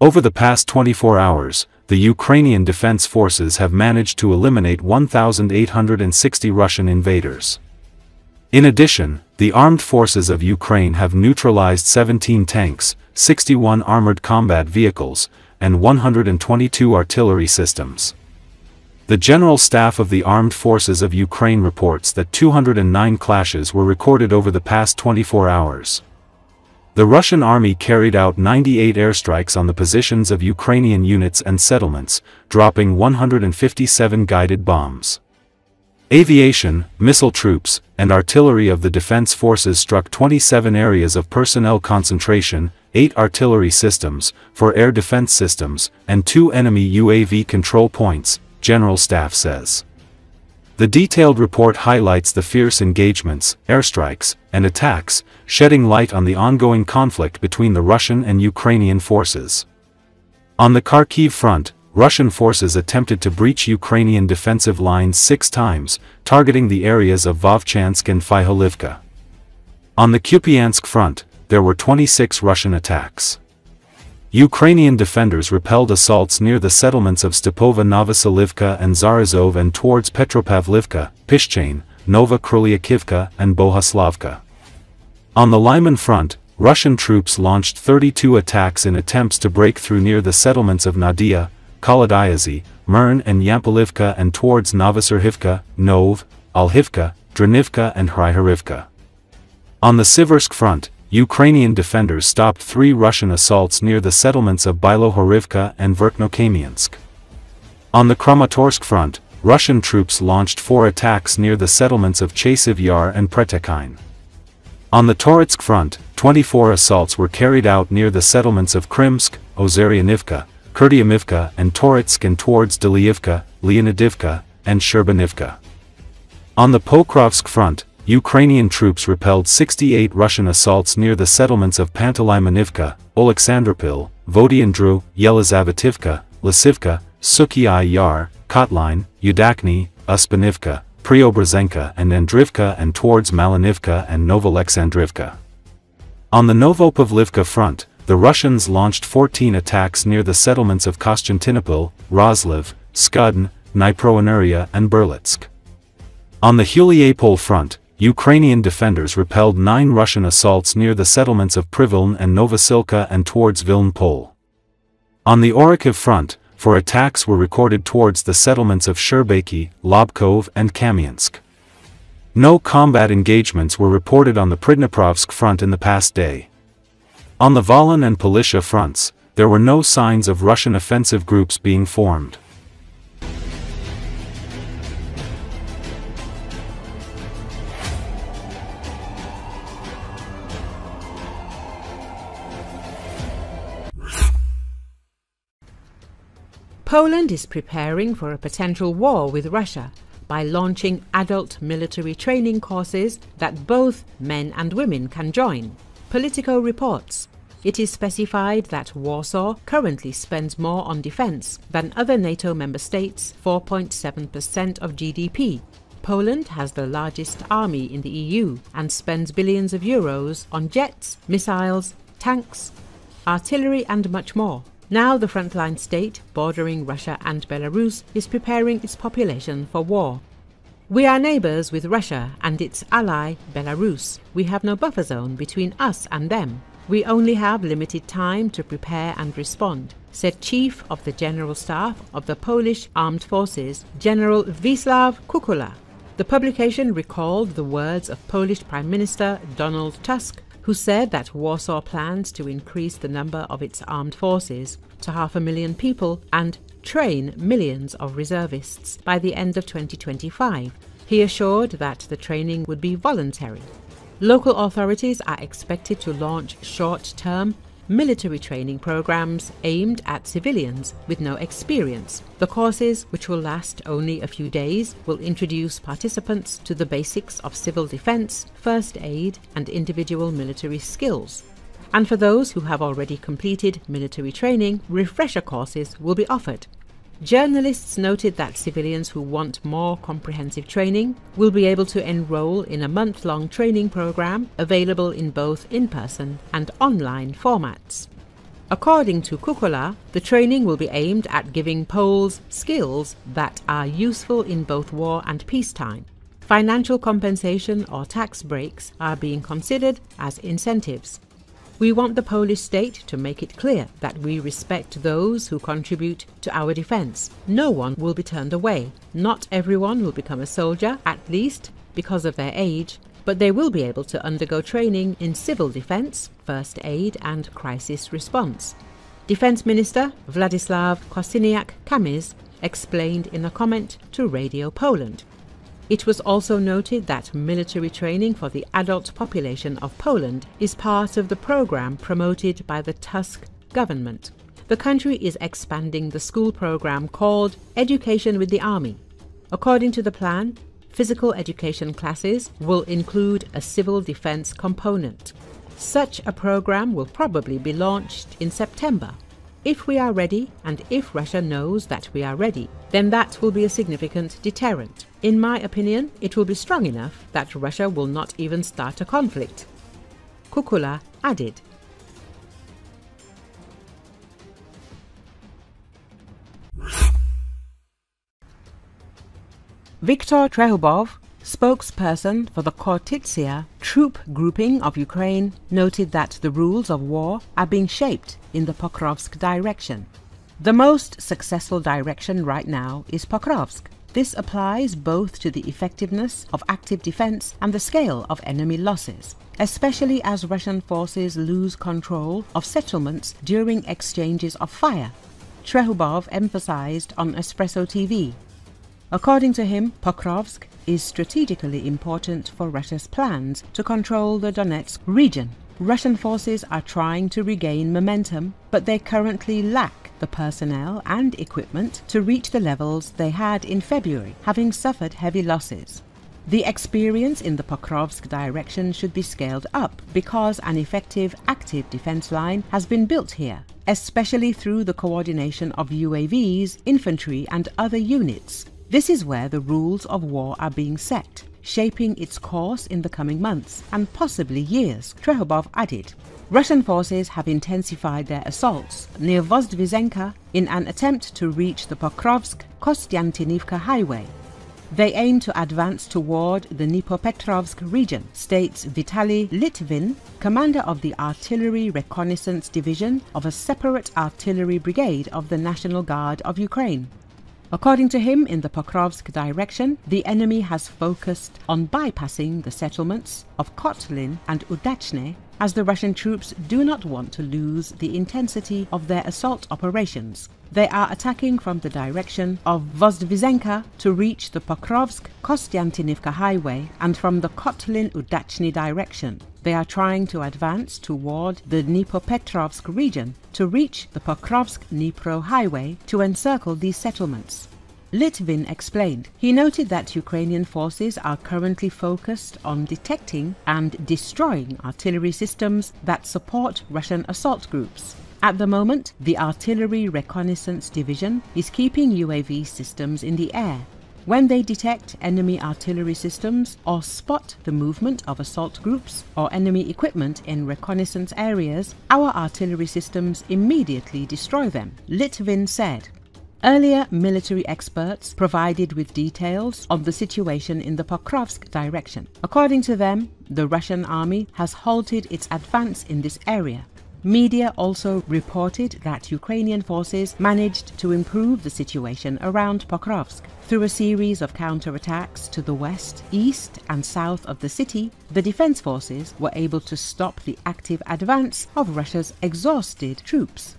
Over the past 24 hours, the Ukrainian Defense Forces have managed to eliminate 1,860 Russian invaders. In addition, the armed forces of Ukraine have neutralized 17 tanks, 61 armored combat vehicles, and 122 artillery systems. The General Staff of the Armed Forces of Ukraine reports that 209 clashes were recorded over the past 24 hours. The Russian army carried out 98 airstrikes on the positions of Ukrainian units and settlements, dropping 157 guided bombs. Aviation, missile troops, and artillery of the defense forces struck 27 areas of personnel concentration, 8 artillery systems, 4 air defense systems, and 2 enemy UAV control points, General Staff says. The detailed report highlights the fierce engagements, airstrikes, and attacks, shedding light on the ongoing conflict between the Russian and Ukrainian forces. On the Kharkiv front, Russian forces attempted to breach Ukrainian defensive lines 6 times, targeting the areas of Vovchansk and Fyholivka. On the Kupiansk front, there were 26 Russian attacks. Ukrainian defenders repelled assaults near the settlements of Stepova Novoselivka and Zarizov and towards Petropavlivka, Pishchain, Nova Krylyakivka and Bohuslavka. On the Lyman front, Russian troops launched 32 attacks in attempts to break through near the settlements of Nadia, Kolodyazy, Mern and Yampolivka and towards Novoserhivka, Nov, Alhivka, Dranivka and Hryhorivka. On the Siversk front, Ukrainian defenders stopped 3 Russian assaults near the settlements of Bilohorivka and Verkhnokamiensk. On the Kramatorsk front, Russian troops launched 4 attacks near the settlements of Chasiv Yar and Pretekine. On the Toretsk front, 24 assaults were carried out near the settlements of Krimsk, Ozeryanivka, Kurdyamivka and Toretsk and towards Delyivka, Leonidivka, and Sherbanivka. On the Pokrovsk front, Ukrainian troops repelled 68 Russian assaults near the settlements of Panteleymanivka, Oleksandropil, Vodiandru, Yelizavetivka, Lisivka, Sukhii Yar, Kotline, Yudakny, Uspanivka, Preobrazhenka and Andrivka and towards Malinivka and Novolexandrivka. On the Novopavlivka front, the Russians launched 14 attacks near the settlements of Konstantinopol, Rozliv, Skudin, Dniproeneria and Berlitsk. On the Huliapol front, Ukrainian defenders repelled 9 Russian assaults near the settlements of Priviln and Novosilka and towards Viln Pol. On the Orikhiv front, 4 attacks were recorded towards the settlements of Sherbaki, Lobkov and Kamiensk. No combat engagements were reported on the Pridniprovsk front in the past day. On the Volyn and Politia fronts, there were no signs of Russian offensive groups being formed. Poland is preparing for a potential war with Russia by launching adult military training courses that both men and women can join. Politico reports. It is specified that Warsaw currently spends more on defense than other NATO member states, 4.7% of GDP. Poland has the largest army in the EU and spends billions of euros on jets, missiles, tanks, artillery and much more. Now the frontline state, bordering Russia and Belarus, is preparing its population for war. We are neighbours with Russia and its ally, Belarus. We have no buffer zone between us and them. We only have limited time to prepare and respond, said Chief of the General Staff of the Polish Armed Forces, General Wisław Kukula. The publication recalled the words of Polish Prime Minister Donald Tusk, who said that Warsaw plans to increase the number of its armed forces to 500,000 people and train millions of reservists by the end of 2025. He assured that the training would be voluntary. Local authorities are expected to launch short-term military training programs aimed at civilians with no experience. The courses, which will last only a few days, will introduce participants to the basics of civil defense, first aid, and individual military skills. And for those who have already completed military training, refresher courses will be offered. Journalists noted that civilians who want more comprehensive training will be able to enroll in a month-long training program available in both in-person and online formats. According to Kukula, the training will be aimed at giving Poles skills that are useful in both war and peacetime. Financial compensation or tax breaks are being considered as incentives. We want the Polish state to make it clear that we respect those who contribute to our defense. No one will be turned away. Not everyone will become a soldier, at least because of their age, but they will be able to undergo training in civil defense, first aid and crisis response. Defense Minister Władysław Kosiniak-Kamysz explained in a comment to Radio Poland. It was also noted that military training for the adult population of Poland is part of the program promoted by the Tusk government. The country is expanding the school program called Education with the Army. According to the plan, physical education classes will include a civil defense component. Such a program will probably be launched in September. If we are ready, and if Russia knows that we are ready, then that will be a significant deterrent. In my opinion, it will be strong enough that Russia will not even start a conflict. Kukula added. Viktor Trehubov, spokesperson for the Khortytsia troop grouping of Ukraine, noted that the rules of war are being shaped in the Pokrovsk direction. The most successful direction right now is Pokrovsk. This applies both to the effectiveness of active defense and the scale of enemy losses, especially as Russian forces lose control of settlements during exchanges of fire, Trehubov emphasized on Espresso TV. According to him, Pokrovsk is strategically important for Russia's plans to control the Donetsk region. Russian forces are trying to regain momentum, but they currently lack the personnel and equipment to reach the levels they had in February, having suffered heavy losses. The experience in the Pokrovsk direction should be scaled up because an effective active defense line has been built here, especially through the coordination of UAVs, infantry and other units. This is where the rules of war are being set, shaping its course in the coming months and possibly years, Trehubov added. Russian forces have intensified their assaults near Vozdvizenka in an attempt to reach the Pokrovsk-Kostiantynivka highway. They aim to advance toward the Dnipropetrovsk region, states Vitaly Litvin, commander of the Artillery Reconnaissance Division of a separate artillery brigade of the National Guard of Ukraine. According to him, in the Pokrovsk direction, the enemy has focused on bypassing the settlements of Kotlin and Udachne, as the Russian troops do not want to lose the intensity of their assault operations. They are attacking from the direction of Vozdvizenka to reach the Pokrovsk-Kostiantynivka highway and from the Kotlin-Udachne direction. They are trying to advance toward the Dnipropetrovsk region to reach the Pokrovsk-Dnipro highway to encircle these settlements. Litvin explained. He noted that Ukrainian forces are currently focused on detecting and destroying artillery systems that support Russian assault groups. At the moment, the Artillery Reconnaissance Division is keeping UAV systems in the air. When they detect enemy artillery systems or spot the movement of assault groups or enemy equipment in reconnaissance areas, our artillery systems immediately destroy them, Litvin said. Earlier, military experts provided with details of the situation in the Pokrovsk direction. According to them, the Russian army has halted its advance in this area. Media also reported that Ukrainian forces managed to improve the situation around Pokrovsk. Through a series of counterattacks to the west, east and south of the city, the defense forces were able to stop the active advance of Russia's exhausted troops.